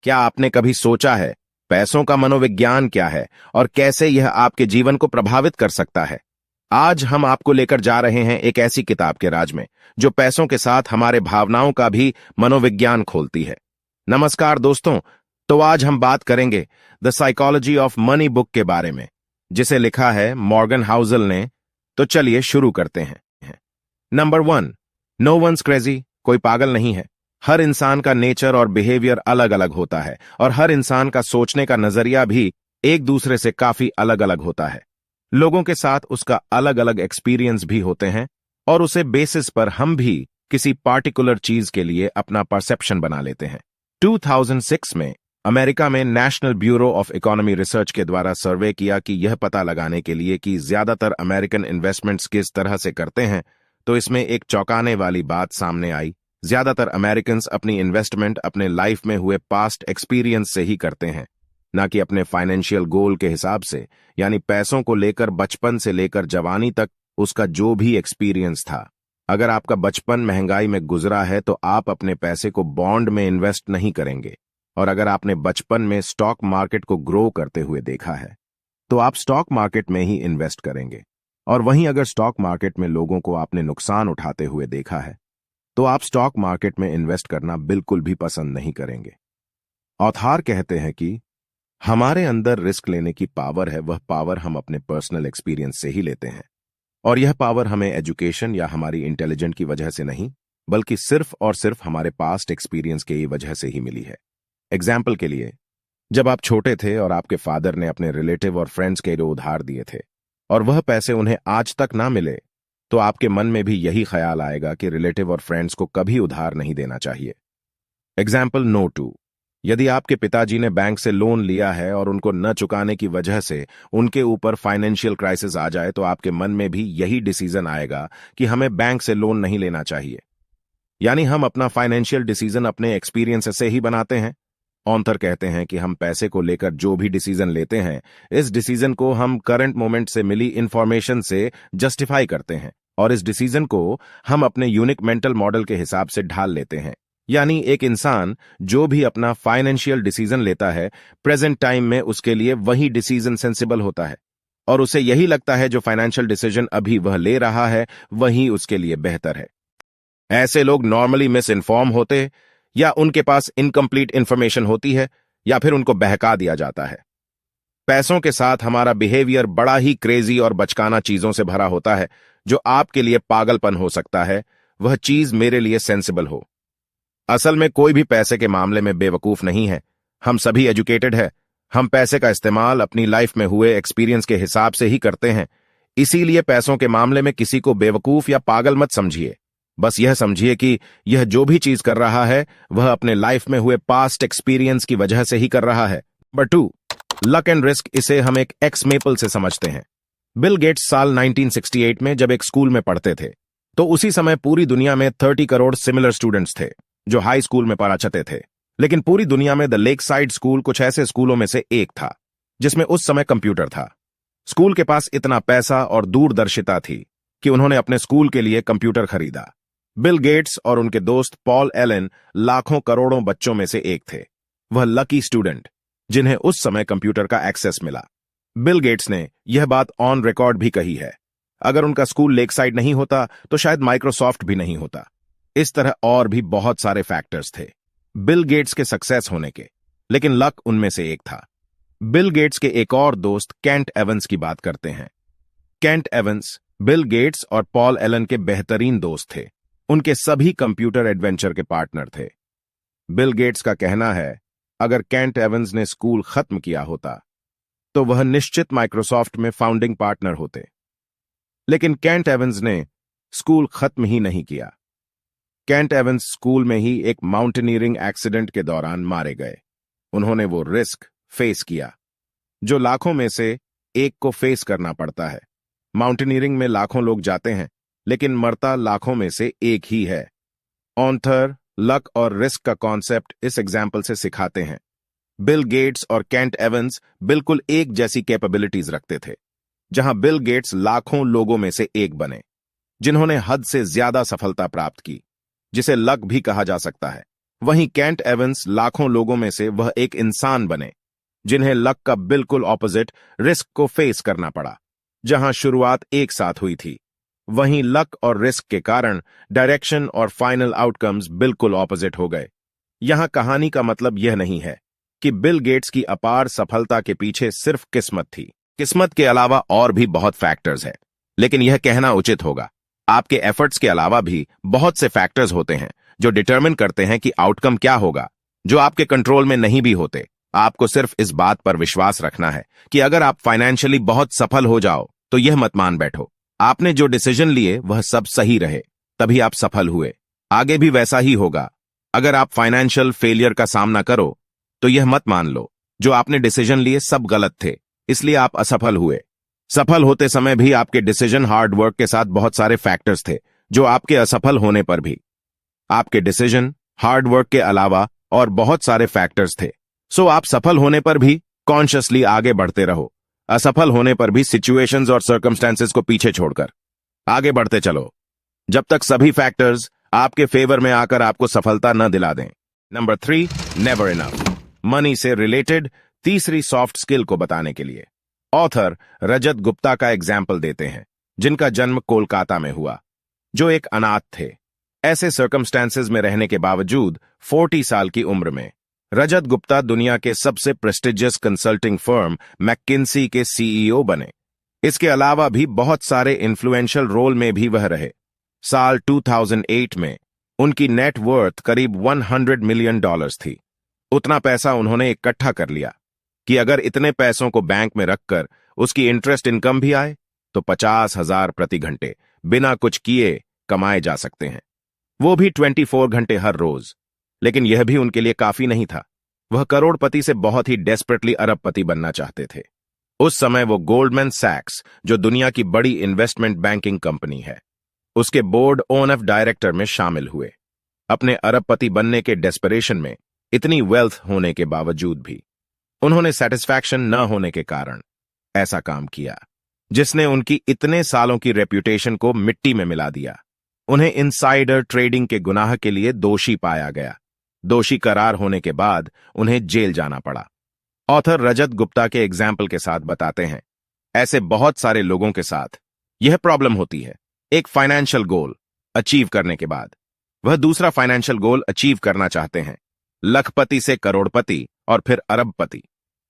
क्या आपने कभी सोचा है पैसों का मनोविज्ञान क्या है और कैसे यह आपके जीवन को प्रभावित कर सकता है? आज हम आपको लेकर जा रहे हैं एक ऐसी किताब के राज में जो पैसों के साथ हमारे भावनाओं का भी मनोविज्ञान खोलती है। नमस्कार दोस्तों, तो आज हम बात करेंगे the psychology of money book के बारे में, जिसे लिखा है मॉर्गन हाउसल ने। तो चलिए शुरू करते हैं। Number 1, no one's crazy. कोई पागल नहीं है। हर इंसान का नेचर और बिहेवियर अलग अलग होता है और हर इंसान का सोचने का नजरिया भी एक दूसरे से काफी अलग अलग होता है। लोगों के साथ उसका अलग अलग एक्सपीरियंस भी होते हैं और उसे बेसिस पर हम भी किसी पार्टिकुलर चीज के लिए अपना परसेप्शन बना लेते हैं। 2006 में अमेरिका में national bureau of economy research के द्वारा सर्वे किया कि यह पता लगाने के लिए कि ज्यादातर अमेरिकन इन्वेस्टमेंट्स किस तरह से करते हैं, तो इसमें एक चौंकाने वाली बात सामने आई। ज्यादातर अमेरिकन्स अपनी इन्वेस्टमेंट अपने लाइफ में हुए पास्ट एक्सपीरियंस से ही करते हैं, ना कि अपने फाइनेंशियल गोल के हिसाब से, यानी पैसों को लेकर बचपन से लेकर जवानी तक उसका जो भी एक्सपीरियंस था। अगर आपका बचपन महंगाई में गुजरा है तो आप अपने पैसे को बॉन्ड में इन्वेस्ट नहीं करेंगे, और अगर आपने बचपन में स्टॉक मार्केट को ग्रो करते हुए देखा है तो आप स्टॉक मार्केट में ही इन्वेस्ट करेंगे। और वहीं अगर स्टॉक मार्केट में लोगों को आपने नुकसान उठाते हुए देखा है तो आप स्टॉक मार्केट में इन्वेस्ट करना बिल्कुल भी पसंद नहीं करेंगे। ऑथर कहते हैं कि हमारे अंदर रिस्क लेने की पावर है, वह पावर हम अपने पर्सनल एक्सपीरियंस से ही लेते हैं, और यह पावर हमें एजुकेशन या हमारी इंटेलिजेंट की वजह से नहीं, बल्कि सिर्फ और सिर्फ हमारे पास्ट एक्सपीरियंस के वजह से ही मिली है। एग्जाम्पल के लिए, जब आप छोटे थे और आपके फादर ने अपने रिलेटिव और फ्रेंड्स के लिए उधार दिए थे और वह पैसे उन्हें आज तक ना मिले, तो आपके मन में भी यही ख्याल आएगा कि रिलेटिव और फ्रेंड्स को कभी उधार नहीं देना चाहिए। एग्जाम्पल नो 2, यदि आपके पिताजी ने बैंक से लोन लिया है और उनको न चुकाने की वजह से उनके ऊपर फाइनेंशियल क्राइसिस आ जाए, तो आपके मन में भी यही डिसीजन आएगा कि हमें बैंक से लोन नहीं लेना चाहिए। यानी हम अपना फाइनेंशियल डिसीजन अपने एक्सपीरियंस से ही बनाते हैं। ऑथर कहते हैं कि हम पैसे को लेकर जो भी डिसीजन लेते हैं, इस डिसीजन को हम करंट मोमेंट से मिली इंफॉर्मेशन से जस्टिफाई करते हैं और इस डिसीजन को हम अपने यूनिक मेंटल मॉडल के हिसाब से ढाल लेते हैं। यानी एक इंसान जो भी अपना फाइनेंशियल डिसीजन लेता है, प्रेजेंट टाइम में उसके लिए वही डिसीजन सेंसिबल होता है और उसे यही लगता है जो फाइनेंशियल डिसीजन अभी वह ले रहा है वही उसके लिए बेहतर है। ऐसे लोग नॉर्मली मिस इन्फॉर्म होते, या उनके पास इनकम्प्लीट इंफॉर्मेशन होती है, या फिर उनको बहका दिया जाता है। पैसों के साथ हमारा बिहेवियर बड़ा ही क्रेजी और बचकाना चीजों से भरा होता है। जो आपके लिए पागलपन हो सकता है, वह चीज मेरे लिए सेंसिबल हो। असल में कोई भी पैसे के मामले में बेवकूफ नहीं है। हम सभी एजुकेटेड है। हम पैसे का इस्तेमाल अपनी लाइफ में हुए एक्सपीरियंस के हिसाब से ही करते हैं। इसीलिए पैसों के मामले में किसी को बेवकूफ या पागल मत समझिए। बस यह समझिए कि यह जो भी चीज कर रहा है वह अपने लाइफ में हुए पास्ट एक्सपीरियंस की वजह से ही कर रहा है। Number 2, luck and risk. इसे हम एक एक्स मेपल से समझते हैं। बिल गेट्स साल 1968 में जब एक स्कूल में पढ़ते थे, तो उसी समय पूरी दुनिया में 30 करोड़ सिमिलर स्टूडेंट्स थे जो हाई स्कूल में पढ़ाते थे। लेकिन पूरी दुनिया में द लेक साइड स्कूल कुछ ऐसे स्कूलों में से एक था जिसमें उस समय कंप्यूटर था। स्कूल के पास इतना पैसा और दूरदर्शिता थी कि उन्होंने अपने स्कूल के लिए कंप्यूटर खरीदा। बिल गेट्स और उनके दोस्त पॉल एलन लाखों करोड़ों बच्चों में से एक थे। वह लकी स्टूडेंट जिन्हें उस समय कंप्यूटर का एक्सेस मिला। बिल गेट्स ने यह बात ऑन रिकॉर्ड भी कही है, अगर उनका स्कूल लेक साइड नहीं होता तो शायद माइक्रोसॉफ्ट भी नहीं होता। इस तरह और भी बहुत सारे फैक्टर्स थे बिल गेट्स के सक्सेस होने के, लेकिन लक उनमें से एक था। बिल गेट्स के एक और दोस्त केंट एवंस की बात करते हैं। केंट एवंस बिल गेट्स और पॉल एलन के बेहतरीन दोस्त थे। उनके सभी कंप्यूटर एडवेंचर के पार्टनर थे। बिल गेट्स का कहना है, अगर केंट एवंस ने स्कूल खत्म किया होता तो वह निश्चित माइक्रोसॉफ्ट में फाउंडिंग पार्टनर होते। लेकिन केंट एवंस ने स्कूल खत्म ही नहीं किया। केंट एवंस स्कूल में ही एक माउंटेनियरिंग एक्सीडेंट के दौरान मारे गए। उन्होंने वो रिस्क फेस किया जो लाखों में से एक को फेस करना पड़ता है। माउंटेनियरिंग में लाखों लोग जाते हैं, लेकिन मरता लाखों में से एक ही है। ऑथर लक और रिस्क का कॉन्सेप्ट इस एग्जाम्पल से सिखाते हैं। बिल गेट्स और केंट एवंस बिल्कुल एक जैसी कैपेबिलिटीज रखते थे। जहां बिल गेट्स लाखों लोगों में से एक बने जिन्होंने हद से ज्यादा सफलता प्राप्त की, जिसे लक भी कहा जा सकता है, वहीं कैंट एवंस लाखों लोगों में से वह एक इंसान बने जिन्हें लक का बिल्कुल ऑपोजिट रिस्क को फेस करना पड़ा। जहां शुरुआत एक साथ हुई थी, वहीं लक और रिस्क के कारण डायरेक्शन और फाइनल आउटकम्स बिल्कुल ऑपोजिट हो गए। यहां कहानी का मतलब यह नहीं है कि बिल गेट्स की अपार सफलता के पीछे सिर्फ किस्मत थी। किस्मत के अलावा और भी बहुत फैक्टर्स हैं, लेकिन यह कहना उचित होगा आपके एफर्ट्स के अलावा भी बहुत से फैक्टर्स होते हैं जो डिटरमिन करते हैं कि आउटकम क्या होगा, जो आपके कंट्रोल में नहीं भी होते। आपको सिर्फ इस बात पर विश्वास रखना है कि अगर आप फाइनेंशियली बहुत सफल हो जाओ तो यह मत मान बैठो आपने जो डिसीजन लिए वह सब सही रहे, तभी आप सफल हुए। आगे भी वैसा ही होगा। अगर आप फाइनेंशियल फेलियर का सामना करो तो यह मत मान लो जो आपने डिसीजन लिए सब गलत थे, इसलिए आप असफल हुए। सफल होते समय भी आपके डिसीजन हार्ड वर्क के साथ बहुत सारे फैक्टर्स थे जो आपके असफल होने पर भी आपके डिसीजन हार्ड वर्क के अलावा और बहुत सारे फैक्टर्स थे। सो आप सफल होने पर भी कॉन्शियसली आगे बढ़ते रहो, असफल होने पर भी सिचुएशंस और सर्कमस्टेंसेस को पीछे छोड़कर आगे बढ़ते चलो जब तक सभी फैक्टर्स आपके फेवर में आकर आपको सफलता न दिला दें। Number 3, never enough. मनी से रिलेटेड तीसरी सॉफ्ट स्किल को बताने के लिए ऑथर रजत गुप्ता का एग्जाम्पल देते हैं, जिनका जन्म कोलकाता में हुआ, जो एक अनाथ थे। ऐसे सर्कमस्टेंसेस में रहने के बावजूद 40 साल की उम्र में रजत गुप्ता दुनिया के सबसे प्रेस्टिजियस कंसल्टिंग फर्म मैकिन्सी के सीईओ बने। इसके अलावा भी बहुत सारे इन्फ्लुएंशियल रोल में भी वह रहे। साल 2008 में उनकी नेट वर्थ करीब $100 मिलियन थी। उतना पैसा उन्होंने इकट्ठा कर लिया कि अगर इतने पैसों को बैंक में रखकर उसकी इंटरेस्ट इनकम भी आए तो 50,000 प्रति घंटे बिना कुछ किए कमाए जा सकते हैं, वो भी 24 घंटे हर रोज। लेकिन यह भी उनके लिए काफी नहीं था। वह करोड़पति से बहुत ही डेस्परेटली अरबपति बनना चाहते थे। उस समय वो गोल्डमैन सैक्स, जो दुनिया की बड़ी इन्वेस्टमेंट बैंकिंग कंपनी है, उसके बोर्ड ऑफ डायरेक्टर में शामिल हुए। अपने अरबपति बनने के डेस्परेशन में इतनी वेल्थ होने के बावजूद भी उन्होंने सेटिस्फैक्शन न होने के कारण ऐसा काम किया जिसने उनकी इतने सालों की रेप्यूटेशन को मिट्टी में मिला दिया। उन्हें इनसाइडर ट्रेडिंग के गुनाह के लिए दोषी पाया गया। दोषी करार होने के बाद उन्हें जेल जाना पड़ा। ऑथर रजत गुप्ता के एग्जाम्पल के साथ बताते हैं, ऐसे बहुत सारे लोगों के साथ यह प्रॉब्लम होती है। एक फाइनेंशियल गोल अचीव करने के बाद वह दूसरा फाइनेंशियल गोल अचीव करना चाहते हैं। लखपति से करोड़पति और फिर अरबपति।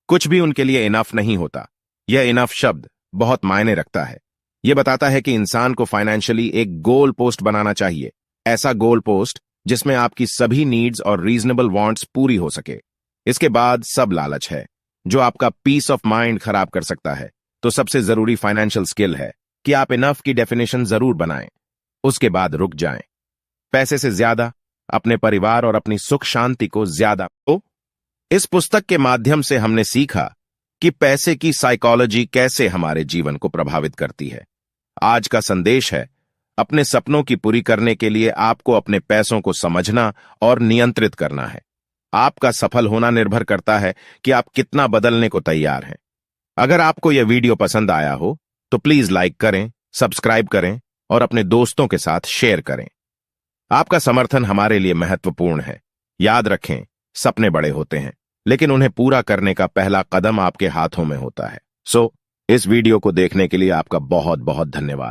कुछ भी उनके लिए इनफ नहीं होता। यह इनफ शब्द बहुत मायने रखता है। यह बताता है कि इंसान को फाइनेंशियली एक गोल पोस्ट बनाना चाहिए, ऐसा गोल पोस्ट जिसमें आपकी सभी नीड्स और रीजनेबल वांट्स पूरी हो सके। इसके बाद सब लालच है जो आपका पीस ऑफ माइंड खराब कर सकता है। तो सबसे जरूरी फाइनेंशियल स्किल है कि आप इनफ की डेफिनेशन जरूर बनाएं, उसके बाद रुक जाएं। पैसे से ज्यादा अपने परिवार और अपनी सुख शांति को ज्यादा। तो इस पुस्तक के माध्यम से हमने सीखा कि पैसे की साइकोलॉजी कैसे हमारे जीवन को प्रभावित करती है। आज का संदेश है, अपने सपनों की पूरी करने के लिए आपको अपने पैसों को समझना और नियंत्रित करना है। आपका सफल होना निर्भर करता है कि आप कितना बदलने को तैयार हैं। अगर आपको यह वीडियो पसंद आया हो तो प्लीज लाइक करें, सब्सक्राइब करें और अपने दोस्तों के साथ शेयर करें। आपका समर्थन हमारे लिए महत्वपूर्ण है। याद रखें, सपने बड़े होते हैं, लेकिन उन्हें पूरा करने का पहला कदम आपके हाथों में होता है। इस वीडियो को देखने के लिए आपका बहुत बहुत धन्यवाद।